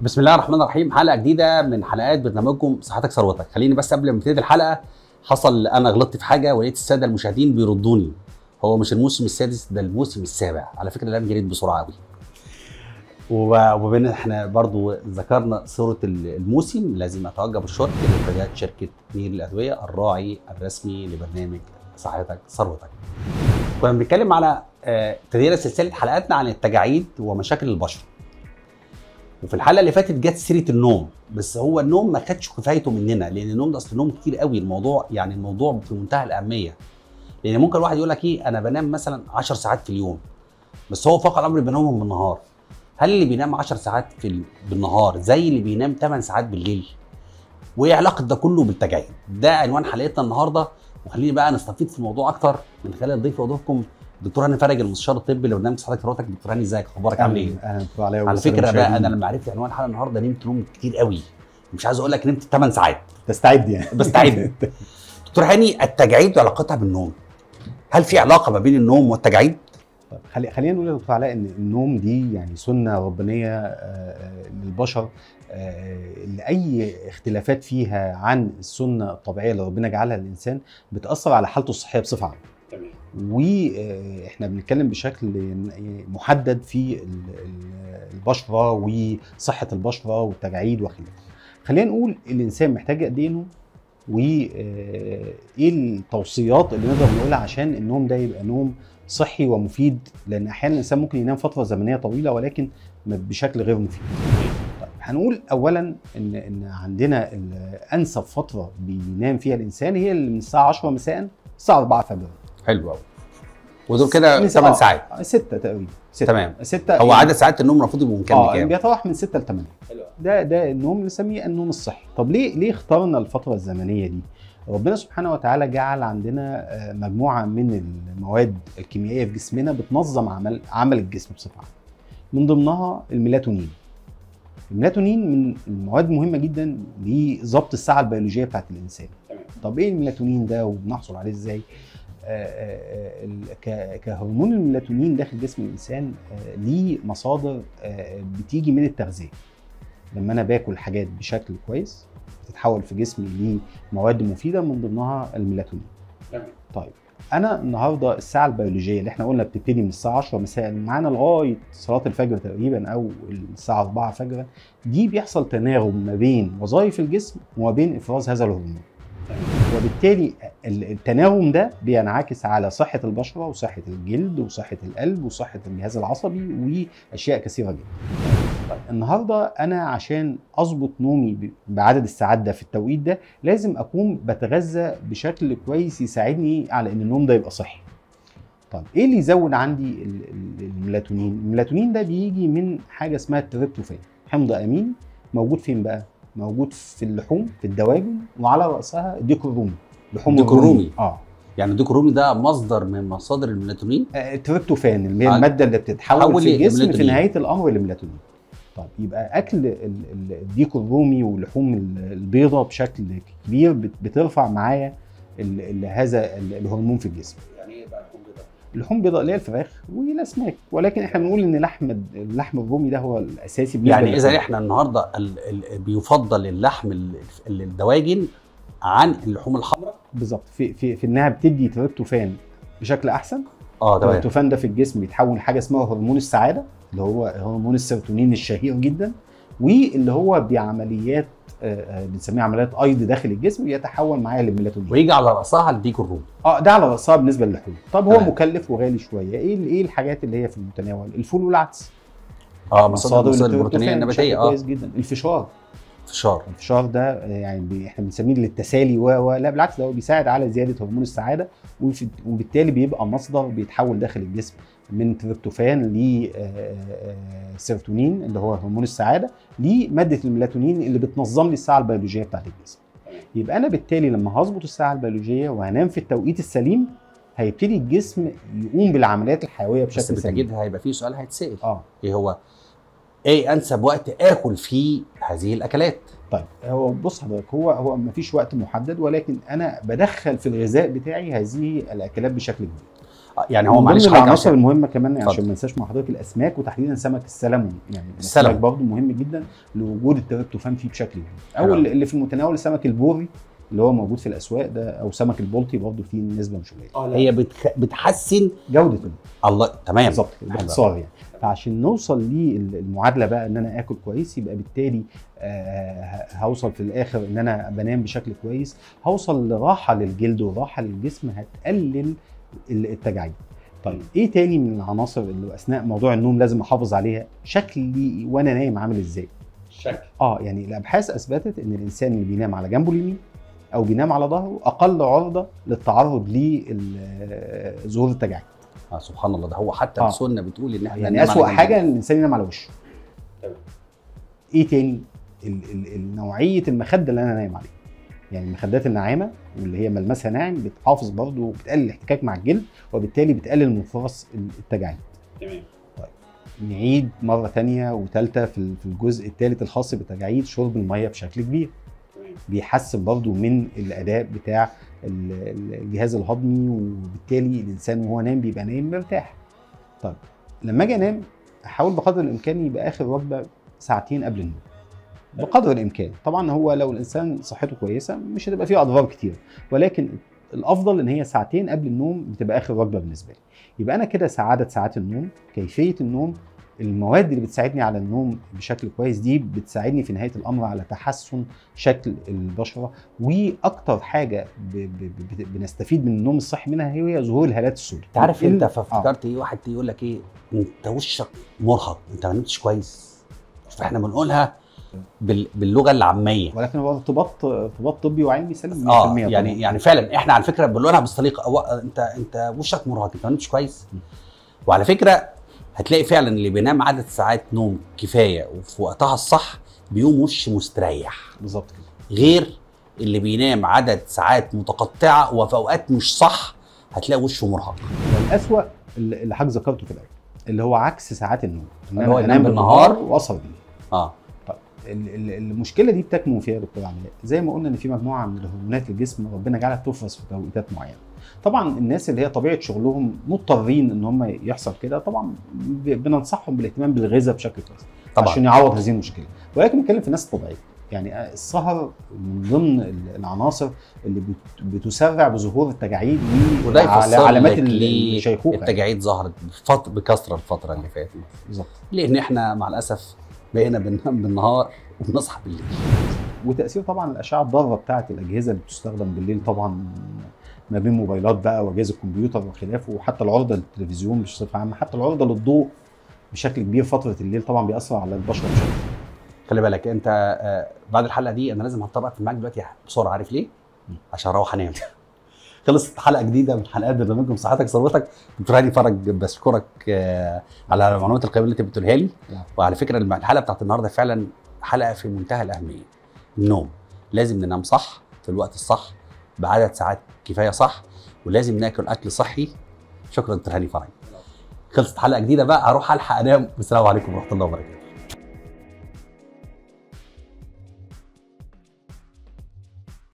بسم الله الرحمن الرحيم. حلقه جديده من حلقات برنامجكم صحتك ثروتك. خليني بس قبل ما نبتدي الحلقه، حصل انا غلطت في حاجه ولقيت الساده المشاهدين بيردوني. هو مش الموسم السادس، ده الموسم السابع. على فكره الايام جريت بسرعه قوي. وبما احنا برضو ذكرنا صوره الموسم، لازم اتوجه بالشكر لمنتجات شركه نيل الادويه الراعي الرسمي لبرنامج صحتك ثروتك. كنا بنتكلم على تغيير سلسله حلقاتنا عن التجاعيد ومشاكل البشره. وفي الحلقه اللي فاتت جت سيره النوم، بس هو النوم ما خدش كفايته مننا، لان النوم ده اصل النوم كتير قوي. الموضوع يعني الموضوع في منتهى الاهميه، لان ممكن الواحد يقول لك ايه، انا بنام مثلا 10 ساعات في اليوم، بس هو فوق الامر بينامهم بالنهار. هل اللي بينام 10 ساعات بالنهار زي اللي بينام 8 ساعات بالليل؟ وايه علاقه ده كله بالتجاعيد؟ ده عنوان حلقتنا النهارده. وخليني بقى نستفيد في الموضوع اكتر من خلال ضيف وضيفكم دكتور هاني فرج، المستشار الطبي لبرنامج صحتك ثروتك. دكتور هاني ازيك؟ اخبارك عامل ايه؟ اهلا. على فكره بقى انا لما عرفت عنوان الحلقه النهارده نمت نوم كتير قوي، مش عايز اقول لك نمت 8 ساعات. تستعد يعني؟ بستعد. دكتور هاني، التجاعيد وعلاقتها بالنوم، هل في علاقه ما بين النوم والتجاعيد؟ طيب خلينا نقول يا دكتور علاء ان النوم دي يعني سنه ربانيه للبشر، لاي اختلافات فيها عن السنه الطبيعيه اللي ربنا جعلها للانسان بتاثر على حالته الصحيه بصفه عامه. تمام. واحنا بنتكلم بشكل محدد في البشره وصحه البشره والتجاعيد وخلافه. خلينا نقول الانسان محتاج قد ايه نوم، وايه التوصيات اللي نقدر نقولها عشان النوم ده يبقى نوم صحي ومفيد، لان احيانا الانسان ممكن ينام فتره زمنيه طويله ولكن بشكل غير مفيد. طيب هنقول اولا ان عندنا انسب فتره بينام فيها الانسان هي اللي من الساعه 10 مساء الساعه 4 فجرا. حلو قوي. ودول كده 8 ساعات؟ 6 تقريبا. تمام. 6 هو عدد ساعات النوم المفروض يبقوا كام؟ بيتراوح من 6 ل 8. حلو. ده النوم اللي بنسميه النوم الصحي. طب ليه اخترنا الفتره الزمنيه دي؟ ربنا سبحانه وتعالى جعل عندنا مجموعه من المواد الكيميائيه في جسمنا بتنظم عمل الجسم بصفه عامه. من ضمنها الميلاتونين. الميلاتونين من المواد مهمه جدا لضبط الساعه البيولوجيه بتاعت الانسان. طب ايه الميلاتونين ده وبنحصل عليه ازاي؟ كهرمون الميلاتونين داخل جسم الانسان ليه مصادر بتيجي من التغذيه. لما انا باكل حاجات بشكل كويس بتتحول في جسمي لمواد مفيده، من ضمنها الميلاتونين. تمام. طيب انا النهارده الساعه البيولوجيه اللي احنا قلنا بتبتدي من الساعه 10 مساء معانا لغايه صلاه الفجر تقريبا او الساعه 4 فجرا، دي بيحصل تناغم ما بين وظائف الجسم وما بين افراز هذا الهرمون. وبالتالي التناغم ده بينعكس على صحه البشره وصحه الجلد وصحه القلب وصحه الجهاز العصبي واشياء كثيره جدا. طيب النهارده انا عشان اظبط نومي بعدد الساعات ده في التوقيت ده لازم اكون بتغذى بشكل كويس يساعدني على ان النوم ده يبقى صحي. طيب ايه اللي يزود عندي الميلاتونين؟ الميلاتونين ده بيجي من حاجه اسمها التريبتوفان، حمض امين موجود فين بقى؟ موجود في اللحوم، في الدواجن، وعلى راسها الديك الرومي. لحوم الديك الرومي. يعني الديك الرومي ده مصدر من مصادر الميلاتونين؟ التريبتوفان اللي هي الماده اللي بتتحول في الجسم في نهايه الامر للميلاتونين. طيب يبقى اكل الديك الرومي واللحوم البيضاء بشكل كبير بترفع معايا هذا الهرمون في الجسم. يعني ايه بقى لحوم بيضاء؟ اللحوم البيضاء اللي هي الفراخ والاسماك، ولكن احنا بنقول ان اللحم الرومي ده هو الاساسي. يعني اذا احنا النهارده بيفضل اللحم الدواجن عن اللحوم الحمراء؟ بالظبط، في انها بتدي تريبتوفان بشكل احسن. تمام. التريبتوفان ده في الجسم بيتحول لحاجه اسمها هرمون السعاده، اللي هو هرمون السيروتونين الشهير جدا، واللي هو بعمليات بنسميها عمليات ايض داخل الجسم بيتحول معايا للميلاتونين، ويجي على راسها الديك الرومي. ده على راسها بالنسبه للحوم. طب هو مكلف وغالي شويه. ايه الحاجات اللي هي في المتناول؟ الفول والعدس. مصادر البروتينيه النباتيه. كويس جدا. الفشار ده يعني احنا بنسميه للتسالي لا بالعكس، ده هو بيساعد على زياده هرمون السعاده، وبالتالي بيبقى مصدر بيتحول داخل الجسم من تريبتوفان لسيروتونين اللي هو هرمون السعاده لماده الميلاتونين اللي بتنظم لي الساعه البيولوجيه بتاعت الجسم. يبقى انا بالتالي لما هظبط الساعه البيولوجيه وهنام في التوقيت السليم هيبتدي الجسم يقوم بالعمليات الحيويه بشكل سليم. بس بالتاكيد هيبقى فيه سؤال هيتسال. ايه هو؟ ايه انسب وقت اكل فيه هذه الاكلات؟ طيب هو بص حضرتك، هو مفيش وقت محدد، ولكن انا بدخل في الغذاء بتاعي هذه الاكلات بشكل كبير. يعني هو من معلش ضمن حاجه العناصر عشان المهمه كمان يعني اتفضل. عشان ما ننساش مع حضرتك الاسماك، وتحديدا سمك السلمون. يعني السلمون. السمك برضه مهم جدا لوجود التريبتوفان فيه بشكل كبير. او حلو. اللي في المتناول السمك البوري اللي هو موجود في الاسواق ده، او سمك البلطي برضه فيه نسبه مش قليله. هي بتحسن جوده الله تمام بالظبط كده حلو. باختصار يعني. فعشان نوصل للمعادله بقى ان انا اكل كويس، يبقى بالتالي هوصل في الاخر ان انا بنام بشكل كويس، هوصل لراحه للجلد وراحه للجسم، هتقلل التجاعيد. طيب ايه تاني من العناصر اللي اثناء موضوع النوم لازم احافظ عليها؟ شكلي وانا نايم عامل ازاي؟ الشكل يعني الابحاث اثبتت ان الانسان اللي بينام على جنبه اليمين او بينام على ظهره اقل عرضه للتعرض لظهور التجاعيد. سبحان الله، ده هو حتى السنه بتقول ان احنا يعني اسوأ حاجه ان الانسان ينام على وشه. ايه تاني؟ نوعيه المخده اللي انا نايم عليها. يعني المخدات الناعمه واللي هي ملمسها ناعم بتحافظ برضه وبتقلل الاحتكاك مع الجلد، وبالتالي بتقلل من فرص التجاعيد. تمام. طيب نعيد مره ثانيه وثالثه في الجزء الثالث الخاص بالتجاعيد، شرب الميه بشكل كبير. بيحسن برضه من الاداء بتاع الجهاز الهضمي، وبالتالي الانسان وهو نايم بيبقى نايم مرتاح. طيب لما اجي انام احاول بقدر الامكان يبقى اخر وجبه ساعتين قبل النوم بقدر الامكان. طبعا هو لو الانسان صحته كويسه مش هتبقى فيه اضرار كتير، ولكن الافضل ان هي ساعتين قبل النوم بتبقى اخر وجبه بالنسبه لي. يبقى انا كده عدد ساعات النوم، كيفيه النوم، المواد اللي بتساعدني على النوم بشكل كويس دي بتساعدني في نهايه الامر على تحسن شكل البشره. واكتر حاجه بنستفيد من النوم الصحي منها هي ظهور الهالات السوداء. انت عارف انت فافتكرت ايه؟ واحد يقول لك ايه، انت وشك مرهق، انت ما نمتش كويس. فاحنا بنقولها باللغه العاميه، ولكن هو ارتباط طبي وعلمي سليم 100%. يعني فعلا احنا على فكره بنقولها بالسليقه، انت وشك مرهق، انت ما نمتش كويس. وعلى فكره هتلاقي فعلا اللي بينام عدد ساعات نوم كفايه وفي وقتها الصح بيقوم وش مستريح. بالظبط كده. غير اللي بينام عدد ساعات متقطعه وفي اوقات مش صح هتلاقي وشه مرهق. الاسوأ اللي حضرتك ذكرته في الاول اللي هو عكس ساعات النوم، ان هو انا انام بالنهار واسهر بالليل. طيب المشكله دي بتكمن فيها يا دكتور عماد، زي ما قلنا ان في مجموعه من الهرمونات الجسم ربنا جعلها تفرز في توقيتات معينه. طبعا الناس اللي هي طبيعه شغلهم مضطرين ان هم يحصل كده، طبعا بننصحهم بالاهتمام بالغذاء بشكل كويس طبعا عشان يعوض هذه المشكله. ولكن بنتكلم في الناس الطبيعيه، يعني السهر من ضمن العناصر اللي بتسرع بظهور التجاعيد وعلامات الشيخوخه. التجاعيد ظهرت بكثره الفتره اللي فاتت بالظبط، لان احنا مع الاسف بقينا بننام بالنهار وبنصحى بالليل. وتاثير طبعا الاشعه الضاره بتاعه الاجهزه اللي بتستخدم بالليل، طبعا ما بين موبايلات بقى واجهزه الكمبيوتر وخلافه، وحتى العرضه للتلفزيون بصفه عامه، حتى العرضه للضوء بشكل كبير فتره الليل طبعا بيأثر على البشره بشكل كبير. خلي بالك انت بعد الحلقه دي انا لازم هضطر اقفل معاك دلوقتي بسرعه. عارف ليه؟ عشان اروح انام. خلصت حلقه جديده من حلقات برنامجكم صحتك ثروتك. دكتور هاني فرج، بشكرك على المعلومات القيمه اللي انت بتقولها لي. وعلى فكره الحلقه بتاعت النهارده فعلا حلقه في منتهى الاهميه. النوم لازم ننام صح في الوقت الصح بعدد ساعات كفايه صح، ولازم ناكل اكل صحي. شكرا دكتور هاني فرج. خلصت حلقه جديده بقى، هروح الحق انام. والسلام عليكم ورحمه الله وبركاته.